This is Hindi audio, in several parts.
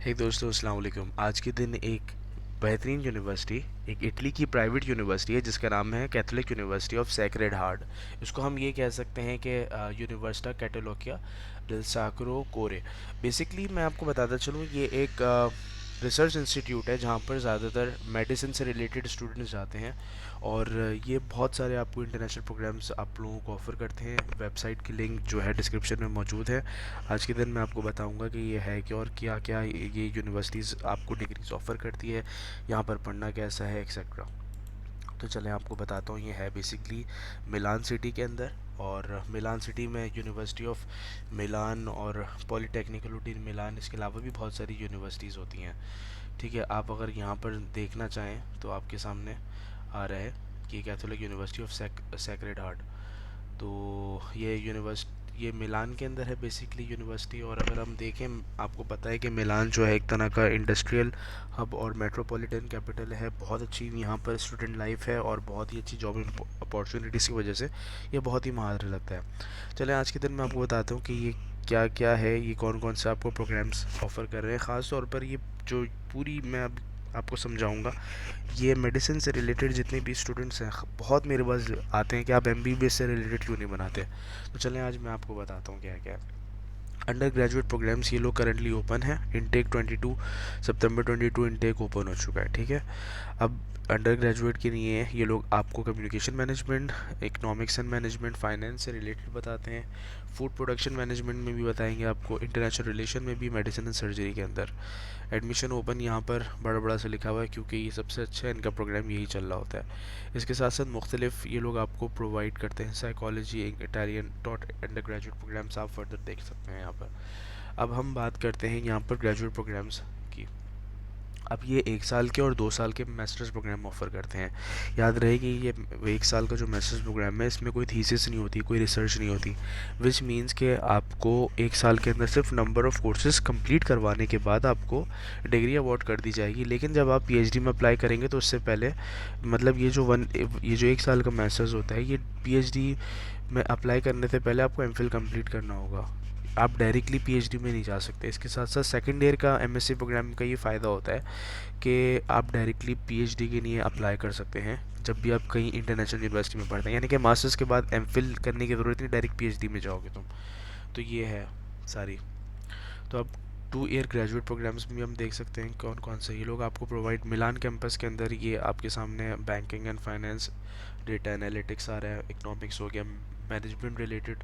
हे दोस्तों, अस्सलाम वालेकुम। आज के दिन एक बेहतरीन यूनिवर्सिटी, एक इटली की प्राइवेट यूनिवर्सिटी है जिसका नाम है Catholic university of sacred heart. इसको हम ये कह सकते हैं कि यूनिवर्सिटा कैटोलिका डेल साक्रो कोरे। बेसिकली मैं आपको बताता चलूँ, ये एक रिसर्च इंस्टीट्यूट है जहाँ पर ज़्यादातर मेडिसिन से रिलेटेड स्टूडेंट्स जाते हैं। और ये बहुत सारे आपको इंटरनेशनल प्रोग्राम्स आप लोगों को ऑफ़र करते हैं। वेबसाइट की लिंक जो है डिस्क्रिप्शन में मौजूद है। आज के दिन मैं आपको बताऊंगा कि ये है क्या और क्या क्या ये यूनिवर्सिटीज़ आपको डिग्रीज ऑफ़र करती है, यहाँ पर पढ़ना कैसा है, एक्सेट्रा। तो चलें आपको बताता हूँ। ये है बेसिकली मिलान सिटी के अंदर, और मिलान सिटी में यूनिवर्सिटी ऑफ मिलान और पॉलीटेक्निकल इन मिलान, इसके अलावा भी बहुत सारी यूनिवर्सिटीज़ होती हैं। ठीक है, आप अगर यहाँ पर देखना चाहें तो आपके सामने आ रहा है कि Catholic university of sacred heart. तो ये मिलान के अंदर है बेसिकली यूनिवर्सिटी। और अगर हम देखें, आपको पता है कि मिलान जो है एक तरह का इंडस्ट्रियल हब और मेट्रोपॉलिटन कैपिटल है। बहुत अच्छी यहाँ पर स्टूडेंट लाइफ है और बहुत ही अच्छी जॉब अपॉर्चुनिटीज़ की वजह से ये बहुत ही माहर लगता है। चलें आज के दिन मैं आपको बताता हूँ कि ये क्या क्या है, ये कौन कौन से आपको प्रोग्राम्स ऑफ़र कर रहे हैं। ख़ास तौर पर ये जो पूरी मैं अब आपको समझाऊंगा, ये मेडिसिन से रिलेटेड जितने भी स्टूडेंट्स हैं बहुत मेरे पास आते हैं कि आप एमबीबीएस से रिलेटेड क्यों नहीं बनाते। तो चलें आज मैं आपको बताता हूँ क्या क्या है। अंडर ग्रेजुएट प्रोग्राम्स ये लोग करंटली ओपन है। इनटेक 22 सितंबर 22 इनटेक ओपन हो चुका है। ठीक है, अब अंडर ग्रेजुएट के लिए ये लोग आपको communication management, economics and management, finance से रिलेटेड बताते हैं। फूड प्रोडक्शन मैनेजमेंट में भी बताएंगे आपको, इंटरनेशनल रिलेशन में भी, मेडिसिन एंड सर्जरी के अंदर। एडमिशन ओपन यहाँ पर बड़ा बड़ा से लिखा हुआ है क्योंकि ये सबसे अच्छा इनका प्रोग्राम यही चल रहा होता है। इसके साथ साथ मुख्तलिफ ये लोग आपको प्रोवाइड करते हैं psychology, Italian dot undergraduate programmes आप फर्दर देख सकते हैं यहाँ पर। अब हम बात करते हैं यहाँ पर ग्रेजुएट प्रोग्राम्स की। अब ये 1 साल के और 2 साल के मास्टर्स प्रोग्राम ऑफ़र करते हैं। याद रहे कि ये 1 साल का जो मास्टर्स प्रोग्राम है इसमें कोई थीसिस नहीं होती, कोई रिसर्च नहीं होती। विच मीन्स कि आपको 1 साल के अंदर सिर्फ नंबर ऑफ़ कोर्सेज कंप्लीट करवाने के बाद आपको डिग्री अवार्ड कर दी जाएगी। लेकिन जब आप पीएचडी में अप्लाई करेंगे तो उससे पहले, मतलब ये जो 1 साल का मास्टर्स होता है, ये पीएचडी में अप्लाई करने से पहले आपको एमफिल कंप्लीट करना होगा। आप डायरेक्टली पीएचडी में नहीं जा सकते। इसके साथ साथ सेकेंड ईयर का एमएससी प्रोग्राम का ये फ़ायदा होता है कि आप डायरेक्टली पीएचडी के लिए अप्लाई कर सकते हैं जब भी आप कहीं इंटरनेशनल यूनिवर्सिटी में पढ़ते हैं। यानी कि मास्टर्स के बाद एमफिल करने की ज़रूरत नहीं, डायरेक्ट पीएचडी में जाओगे तुम। तो ये है सारी। तो अब 2 ईयर ग्रेजुएट प्रोग्राम्स भी हम देख सकते हैं कौन कौन से ये लोग आपको प्रोवाइड मिलान कैंपस के अंदर। ये आपके सामने banking and finance, data analytics आ रहा है, इकोनॉमिक्स हो गया, मैनेजमेंट रिलेटेड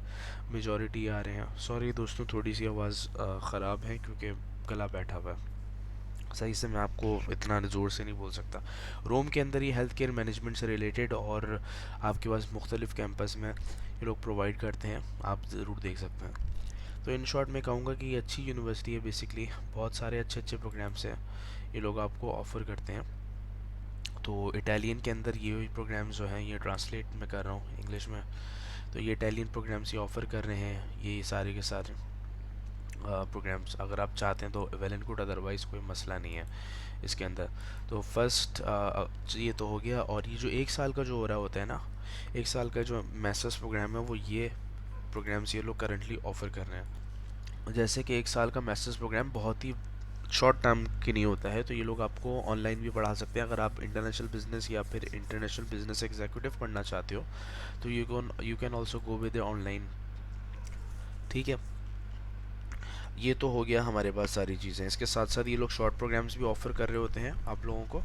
मेजॉरिटी आ रहे हैं। सॉरी दोस्तों, थोड़ी सी आवाज़ ख़राब है क्योंकि गला बैठा हुआ है, सही से मैं आपको इतना ज़ोर से नहीं बोल सकता। रोम के अंदर ये हेल्थ केयर मैनेजमेंट से रिलेटेड और आपके पास मुख्तलिफ़ कैंपस में ये लोग प्रोवाइड करते हैं, आप ज़रूर देख सकते हैं। तो इन शॉर्ट मैं कहूँगा कि ये अच्छी यूनिवर्सिटी है। बेसिकली बहुत सारे अच्छे अच्छे प्रोग्राम्स हैं ये लोग आपको ऑफ़र करते हैं। तो इटालियन के अंदर ये प्रोग्राम्स जो हैं, ये ट्रांसलेट मैं कर रहा हूँ इंग्लिश में, तो ये इटालियन प्रोग्राम्स ये ऑफ़र कर रहे हैं, ये सारे के सारे प्रोग्राम्स। अगर आप चाहते हैं तो वेल एंड गुड, अदरवाइज़ कोई मसला नहीं है इसके अंदर। तो फर्स्ट ये तो हो गया। और ये जो 1 साल का जो हो रहा होता है ना, 1 साल का जो मास्टर्स प्रोग्राम है, वो ये प्रोग्राम्स ये लोग करंटली ऑफ़र कर रहे हैं। जैसे कि 1 साल का मास्टर्स प्रोग्राम बहुत ही शॉर्ट टर्म की नहीं होता है, तो ये लोग आपको ऑनलाइन भी पढ़ा सकते हैं। अगर आप इंटरनेशनल बिजनेस या फिर इंटरनेशनल बिजनेस एग्जीक्यूटिव पढ़ना चाहते हो तो you can also go with online. ठीक है, ये तो हो गया हमारे पास सारी चीज़ें। इसके साथ साथ ये लोग शॉर्ट प्रोग्राम्स भी ऑफ़र कर रहे होते हैं आप लोगों को।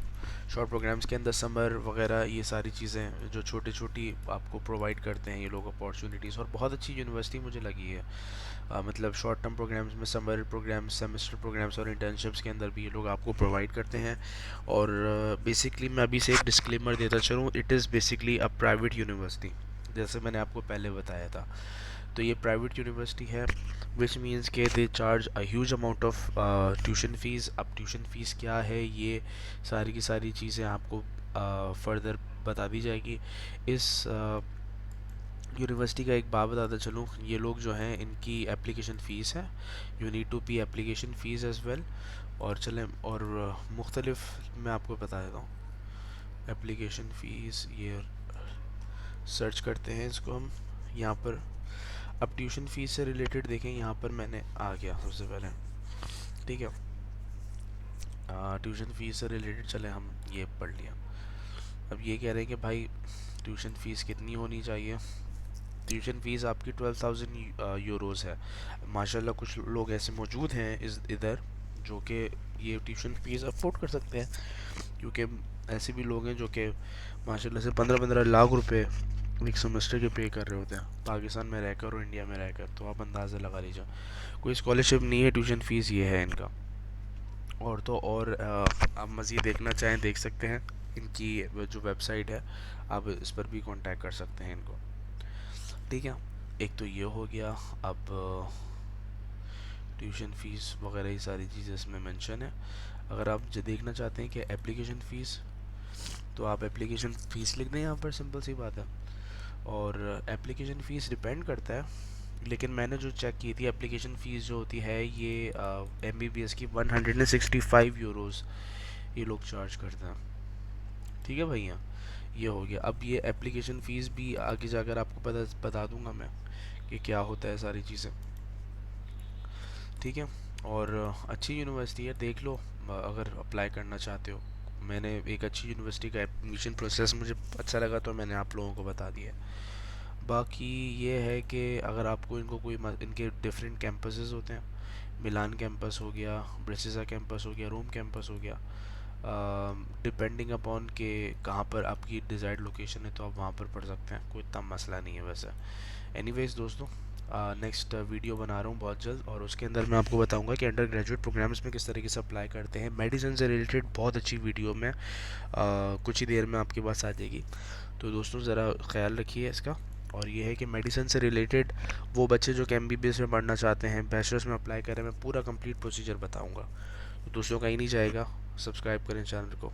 शॉर्ट प्रोग्राम्स के अंदर समर वगैरह ये सारी चीज़ें जो छोटी छोटी आपको प्रोवाइड करते हैं ये लोग अपॉर्चुनिटीज़। और बहुत अच्छी यूनिवर्सिटी मुझे लगी है। मतलब शॉर्ट टर्म प्रोग्राम्स में समर प्रोग्राम्स, सेमेस्टर प्रोग्राम्स और इंटर्नशिप्स के अंदर भी ये लोग आपको प्रोवाइड करते हैं। और बेसिकली मैं अभी से एक डिस्क्लेमर देता चलूँ, it is basically a private university, जैसे मैंने आपको पहले बताया था। तो ये प्राइवेट यूनिवर्सिटी है, विच मीन्स के they charge a huge amount of tuition fees. अब ट्यूशन फ़ीस क्या है, ये सारी की सारी चीज़ें आपको फर्दर बता दी जाएगी। इस यूनिवर्सिटी का एक बात बताता चलूँ, ये लोग जो हैं इनकी एप्लीकेशन फ़ीस है, यू नीड टू पे एप्लीकेशन फ़ीस एज़ वेल। और चलें और मुख्तलिफ मैं आपको बता देता हूँ एप्लीकेशन फ़ीस। ये सर्च करते हैं इसको हम यहाँ पर। अब ट्यूशन फ़ीस से रिलेटेड देखें, यहाँ पर मैंने आ गया सबसे पहले। ठीक है, ट्यूशन फ़ीस से रिलेटेड चले हम ये पढ़ लिया। अब ये कह रहे हैं कि भाई ट्यूशन फ़ीस कितनी होनी चाहिए। ट्यूशन फ़ीस आपकी 12,000 यूरोज़ है। माशाल्लाह कुछ लोग ऐसे मौजूद हैं इस इधर जो कि ये ट्यूशन फ़ीस अफोर्ड कर सकते हैं, क्योंकि ऐसे भी लोग हैं जो कि माशाल्लाह से 15-15 लाख रुपए एक सेमेस्टर के पे कर रहे होते हैं पाकिस्तान में रहकर और इंडिया में रहकर। तो आप अंदाज़ा लगा लीजिए, कोई स्कॉलरशिप नहीं है, ट्यूशन फ़ीस ये है इनका। और तो और आप मज़ीद देखना चाहें देख सकते हैं, इनकी जो वेबसाइट है, आप इस पर भी कांटेक्ट कर सकते हैं इनको। ठीक है, एक तो ये हो गया। अब ट्यूशन फ़ीस वगैरह ये सारी चीज़ें इसमें मेंशन है। अगर आप जो देखना चाहते हैं कि एप्लीकेशन फ़ीस, तो आप एप्लीकेशन फ़ीस लिख दें यहाँ पर, सिंपल सी बात है। और एप्लीकेशन फ़ीस डिपेंड करता है, लेकिन मैंने जो चेक की थी एप्लीकेशन फ़ीस जो होती है ये MBBS की 165 यूरोज़ ये लोग चार्ज करते हैं। ठीक है भैया, ये हो गया। अब ये एप्लीकेशन फ़ीस भी आगे जाकर आपको बता दूंगा मैं कि क्या होता है सारी चीज़ें। ठीक है, और अच्छी यूनिवर्सिटी है, देख लो अगर अप्लाई करना चाहते हो। मैंने एक अच्छी यूनिवर्सिटी का एडमिशन प्रोसेस मुझे अच्छा लगा तो मैंने आप लोगों को बता दिया। बाकी ये है कि अगर आपको इनको कोई इनके डिफरेंट कैंपसेस होते हैं, मिलान कैंपस हो गया, ब्रेसिजा कैंपस हो गया, रोम कैंपस हो गया, डिपेंडिंग अपॉन के कहाँ पर आपकी डिज़ायर्ड लोकेशन है तो आप वहाँ पर पढ़ सकते हैं, कोई इतना मसला नहीं है वैसे। एनीवेज दोस्तों, नेक्स्ट वीडियो बना रहा हूँ बहुत जल्द, और उसके अंदर मैं आपको बताऊंगा कि अंडर ग्रेजुएट प्रोग्राम्स में किस तरीके से अप्लाई करते हैं। मेडिसिन से रिलेटेड बहुत अच्छी वीडियो में कुछ ही देर में आपके पास आ जाएगी। तो दोस्तों ज़रा ख्याल रखिए इसका। और ये है कि मेडिसिन से रिलेटेड वो बच्चे जो कि MBBS में पढ़ना चाहते हैं, बैचलर्स में अप्लाई करें, मैं पूरा कंप्लीट प्रोसीजर बताऊंगा। तो दोस्तों कहीं नहीं जाएगा, सब्सक्राइब करें चैनल को।